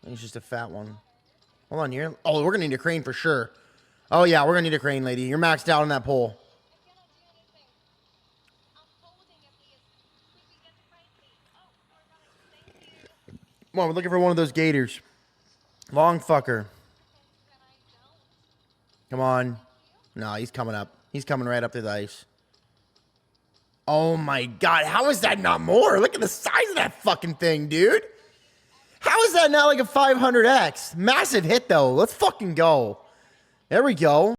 He's just a fat one. Hold on here. Oh, we're going to need a crane for sure. Oh, yeah, we're going to need a crane, lady. You're maxed out on that pole. Come on, we're looking for one of those gators. Long fucker. Come on. No, he's coming up. He's coming right up to the ice. Oh, my God. How is that not more? Look at the size of that fucking thing, dude. How is that not like a 500X? Massive hit, though. Let's fucking go. There we go.